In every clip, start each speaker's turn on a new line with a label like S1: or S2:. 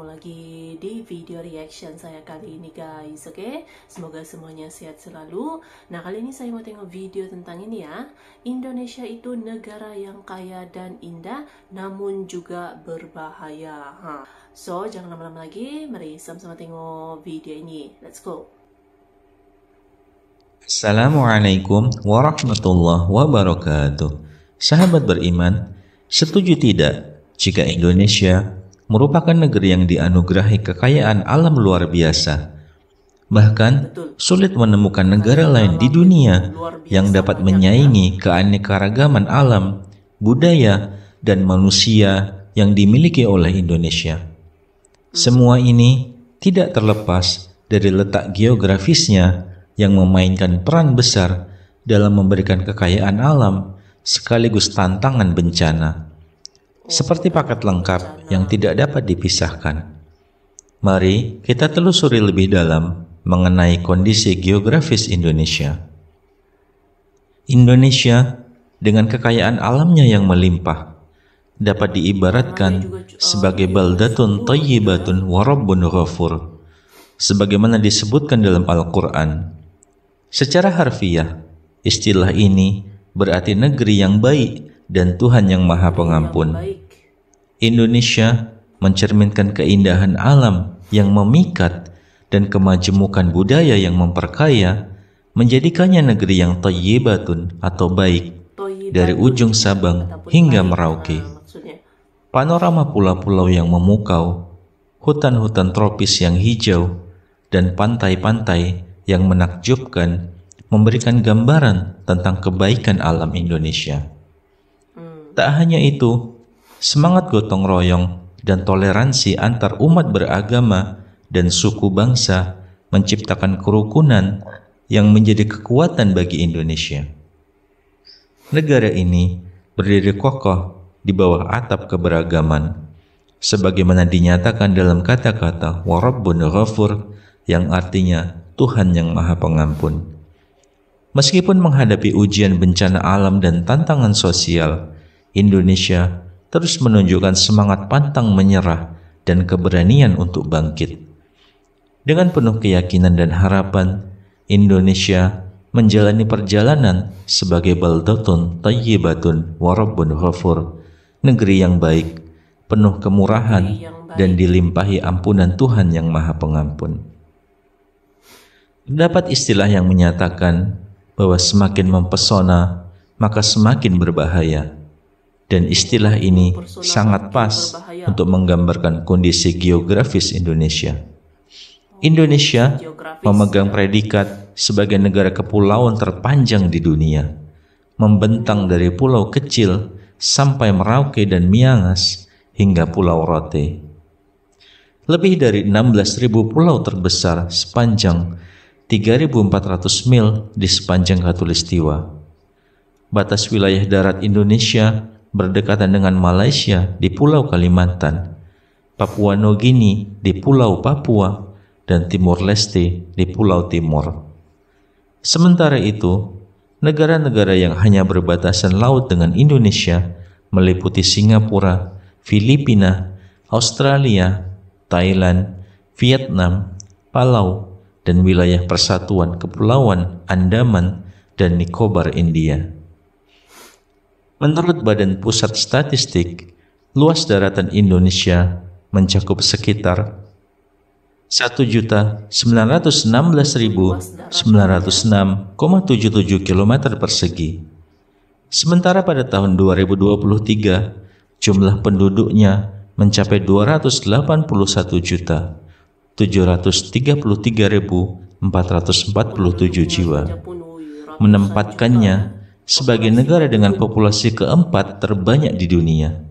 S1: lagi di video reaction saya kali ini guys. Oke, semoga semuanya sehat selalu. Nah, kali ini saya mau tengok video tentang ini ya. Indonesia itu negara yang kaya dan indah namun juga berbahaya. So, jangan lama-lama lagi, mari sama-sama tengok video ini. Let's go.
S2: Assalamualaikum warahmatullahi wabarakatuh. Sahabat beriman, setuju tidak jika Indonesia merupakan negeri yang dianugerahi kekayaan alam luar biasa? Bahkan sulit menemukan negara lain di dunia yang dapat menyaingi keanekaragaman alam, budaya, dan manusia yang dimiliki oleh Indonesia. Semua ini tidak terlepas dari letak geografisnya yang memainkan peran besar dalam memberikan kekayaan alam sekaligus tantangan bencana. Seperti paket lengkap yang tidak dapat dipisahkan. Mari kita telusuri lebih dalam mengenai kondisi geografis Indonesia. Indonesia dengan kekayaan alamnya yang melimpah dapat diibaratkan sebagai baldatun thayyibatun wa rabbun ghafur, sebagaimana disebutkan dalam Al-Quran. Secara harfiah, istilah ini berarti negeri yang baik dan Tuhan yang Maha Pengampun. Indonesia mencerminkan keindahan alam yang memikat dan kemajemukan budaya yang memperkaya, menjadikannya negeri yang thayyibatun atau baik dari ujung Sabang hingga Merauke. Panorama pulau-pulau yang memukau, hutan-hutan tropis yang hijau, dan pantai-pantai yang menakjubkan memberikan gambaran tentang kebaikan alam Indonesia. Tak hanya itu, semangat gotong royong dan toleransi antar umat beragama dan suku bangsa menciptakan kerukunan yang menjadi kekuatan bagi Indonesia. Negara ini berdiri kokoh di bawah atap keberagaman, sebagaimana dinyatakan dalam kata-kata wa rabbun ghafur, yang artinya Tuhan yang Maha Pengampun. Meskipun menghadapi ujian bencana alam dan tantangan sosial, Indonesia terus menunjukkan semangat pantang menyerah dan keberanian untuk bangkit. Dengan penuh keyakinan dan harapan, Indonesia menjalani perjalanan sebagai baldatun thayyibatun wa rabbun ghafur, negeri yang baik, penuh kemurahan, dan dilimpahi ampunan Tuhan yang Maha Pengampun. Terdapat istilah yang menyatakan bahwa semakin mempesona, maka semakin berbahaya. Dan istilah ini sangat pas untuk menggambarkan kondisi geografis Indonesia. Indonesia memegang predikat sebagai negara kepulauan terpanjang di dunia, membentang dari pulau kecil sampai Merauke dan Miangas hingga Pulau Rote. Lebih dari 16.000 pulau terbesar sepanjang 3.400 mil di sepanjang Khatulistiwa. Batas wilayah darat Indonesia berdekatan dengan Malaysia di Pulau Kalimantan, Papua Nugini di Pulau Papua, dan Timor Leste di Pulau Timor. Sementara itu, negara-negara yang hanya berbatasan laut dengan Indonesia meliputi Singapura, Filipina, Australia, Thailand, Vietnam, Palau, dan wilayah Persatuan Kepulauan Andaman dan Nicobar, India. Menurut Badan Pusat Statistik, luas daratan Indonesia mencakup sekitar 1.916.906,77 km persegi. Sementara pada tahun 2023, jumlah penduduknya mencapai 280.733.447 jiwa, menempatkannya sebagai negara dengan populasi keempat terbanyak di dunia.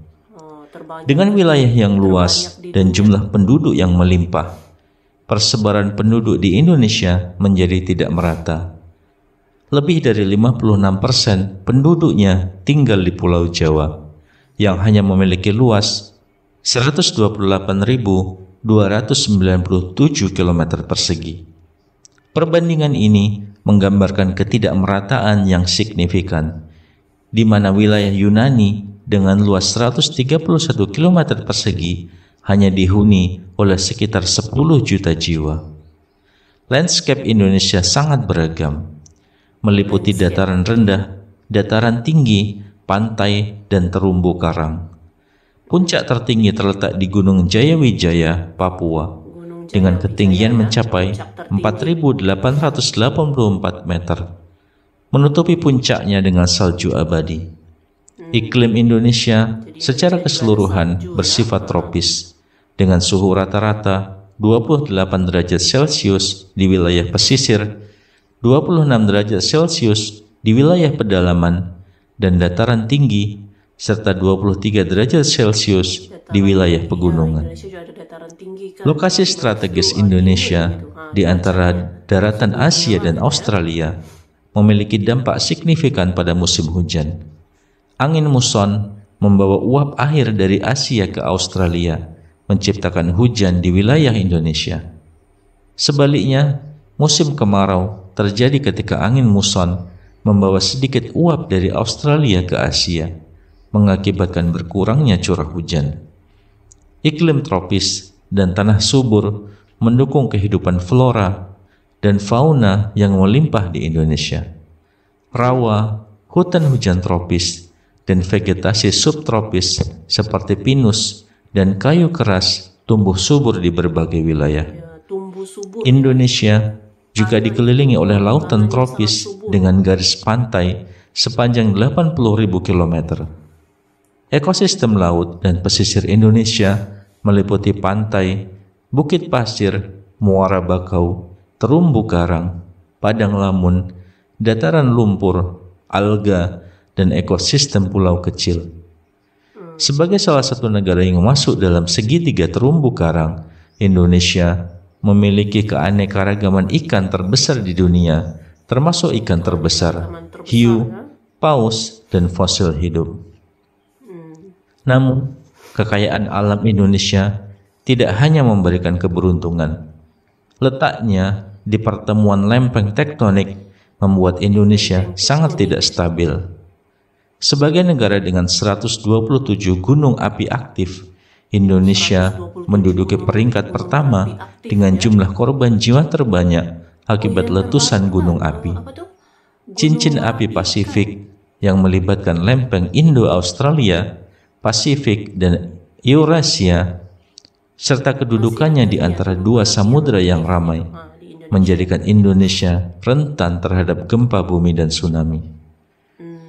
S2: Dengan wilayah yang luas dan jumlah penduduk yang melimpah, persebaran penduduk di Indonesia menjadi tidak merata. Lebih dari 56% penduduknya tinggal di Pulau Jawa, yang hanya memiliki luas 128.297 km persegi. Perbandingan ini menggambarkan ketidakmerataan yang signifikan, di mana wilayah Yunani dengan luas 131 km persegi hanya dihuni oleh sekitar 10 juta jiwa. Landscape Indonesia sangat beragam, meliputi dataran rendah, dataran tinggi, pantai, dan terumbu karang. Puncak tertinggi terletak di Gunung Jayawijaya, Papua, dengan ketinggian mencapai 4.884 meter, menutupi puncaknya dengan salju abadi. Iklim Indonesia secara keseluruhan bersifat tropis, dengan suhu rata-rata 28 derajat Celcius di wilayah pesisir, 26 derajat Celcius di wilayah pedalaman dan dataran tinggi, serta 23 derajat Celcius di wilayah pegunungan. Lokasi strategis Indonesia di antara daratan Asia dan Australia memiliki dampak signifikan pada musim hujan. Angin muson membawa uap air dari Asia ke Australia, menciptakan hujan di wilayah Indonesia. Sebaliknya, musim kemarau terjadi ketika angin muson membawa sedikit uap dari Australia ke Asia, mengakibatkan berkurangnya curah hujan. Iklim tropis dan tanah subur mendukung kehidupan flora dan fauna yang melimpah di Indonesia. Rawa, hutan hujan tropis, dan vegetasi subtropis seperti pinus dan kayu keras tumbuh subur di berbagai wilayah. Indonesia juga dikelilingi oleh lautan tropis dengan garis pantai sepanjang 80.000 km. Ekosistem laut dan pesisir Indonesia meliputi pantai, bukit pasir, muara bakau, terumbu karang, padang lamun, dataran lumpur, alga, dan ekosistem pulau kecil. Sebagai salah satu negara yang masuk dalam segitiga terumbu karang, Indonesia memiliki keanekaragaman ikan terbesar di dunia, termasuk ikan terbesar, hiu, paus, dan fosil hidup. Namun, kekayaan alam Indonesia tidak hanya memberikan keberuntungan. Letaknya di pertemuan lempeng tektonik membuat Indonesia sangat tidak stabil. Sebagai negara dengan 127 gunung api aktif, Indonesia menduduki peringkat pertama dengan jumlah korban jiwa terbanyak akibat letusan gunung api. Cincin api Pasifik yang melibatkan lempeng Indo-Australia, Pasifik, dan Eurasia, serta kedudukannya di antara dua samudera yang ramai, menjadikan Indonesia rentan terhadap gempa bumi dan tsunami.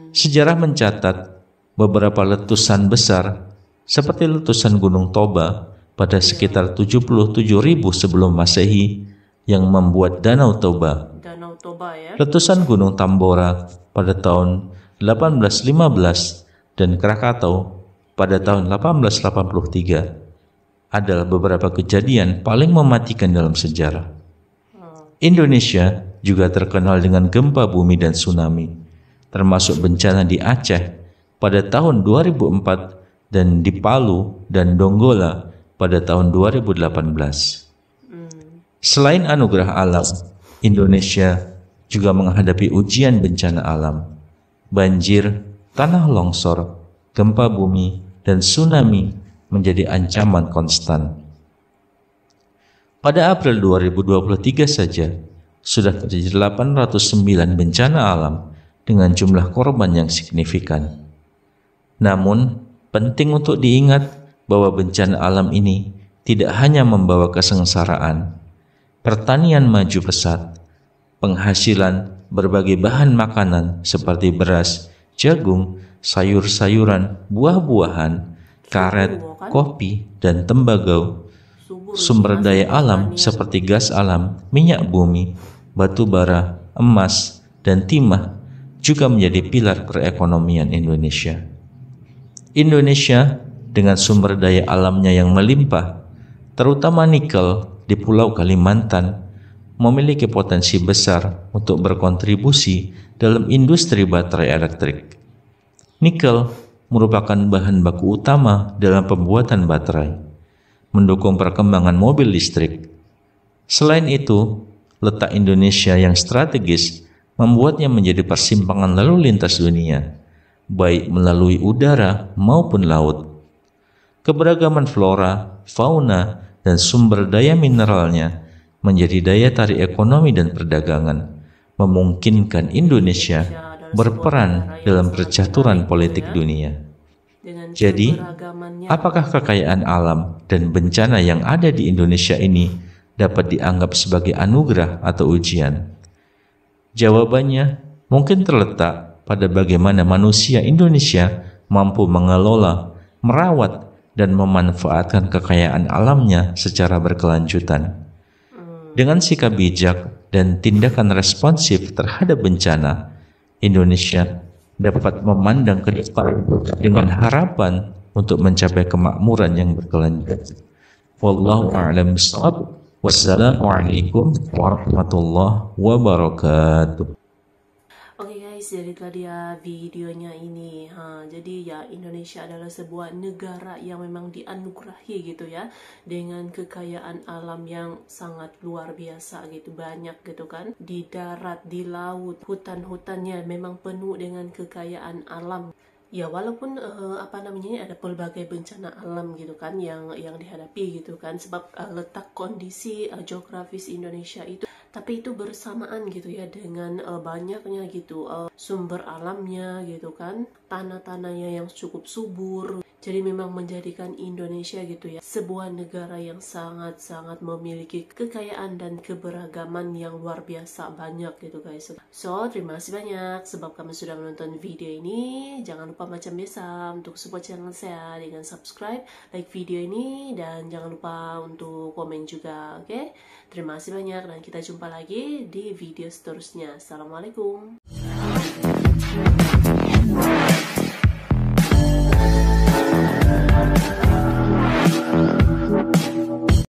S2: Sejarah mencatat beberapa letusan besar, seperti letusan Gunung Toba pada sekitar 77.000 sebelum Masehi yang membuat Danau Toba, letusan Gunung Tambora pada tahun 1815, dan Krakatau pada tahun 1883 adalah beberapa kejadian paling mematikan dalam sejarah. Indonesia juga terkenal dengan gempa bumi dan tsunami, termasuk bencana di Aceh pada tahun 2004 dan di Palu dan Donggala pada tahun 2018. Selain anugerah alam, Indonesia juga menghadapi ujian bencana alam, banjir, tanah longsor, gempa bumi, dan tsunami menjadi ancaman konstan. Pada April 2023 saja, sudah terjadi 809 bencana alam dengan jumlah korban yang signifikan. Namun, penting untuk diingat bahwa bencana alam ini tidak hanya membawa kesengsaraan. Pertanian maju pesat, penghasilan berbagai bahan makanan seperti beras, jagung, sayur-sayuran, buah-buahan, karet, kopi, dan tembakau, sumber daya alam seperti gas alam, minyak bumi, batu bara, emas, dan timah juga menjadi pilar perekonomian Indonesia. Indonesia dengan sumber daya alamnya yang melimpah, terutama nikel di Pulau Kalimantan, memiliki potensi besar untuk berkontribusi dalam industri baterai elektrik. Nikel merupakan bahan baku utama dalam pembuatan baterai, mendukung perkembangan mobil listrik. Selain itu, letak Indonesia yang strategis membuatnya menjadi persimpangan lalu lintas dunia, baik melalui udara maupun laut. Keberagaman flora, fauna, dan sumber daya mineralnya menjadi daya tarik ekonomi dan perdagangan, memungkinkan Indonesia berperan dalam percaturan politik dunia. Jadi, apakah kekayaan alam dan bencana yang ada di Indonesia ini dapat dianggap sebagai anugerah atau ujian? Jawabannya mungkin terletak pada bagaimana manusia Indonesia mampu mengelola, merawat, dan memanfaatkan kekayaan alamnya secara berkelanjutan. Dengan sikap bijak dan tindakan responsif terhadap bencana, Indonesia dapat memandang ke depan dengan harapan untuk mencapai kemakmuran yang berkelanjutan. Wallahu a'lam bishawab. Wassalamualaikum warahmatullahi wabarakatuh.
S1: Oke guys, jadi itulah dia videonya ini. Jadi ya, Indonesia adalah sebuah negara yang memang dianugerahi gitu ya, dengan kekayaan alam yang sangat luar biasa gitu, banyak gitu kan. Di darat, di laut, hutan-hutannya memang penuh dengan kekayaan alam. Ya walaupun ada pelbagai bencana alam gitu kan yang dihadapi gitu kan, sebab letak kondisi geografis Indonesia itu, tapi itu bersamaan gitu ya dengan banyaknya gitu sumber alamnya gitu kan, tanah-tanahnya yang cukup subur. Jadi memang menjadikan Indonesia gitu ya sebuah negara yang sangat-sangat memiliki kekayaan dan keberagaman yang luar biasa banyak gitu guys. So terima kasih banyak sebab kamu sudah menonton video ini. Jangan lupa macam biasa untuk support channel saya dengan subscribe, like video ini, dan jangan lupa untuk komen juga, oke? Terima kasih banyak dan kita jumpa lagi di video seterusnya. Assalamualaikum.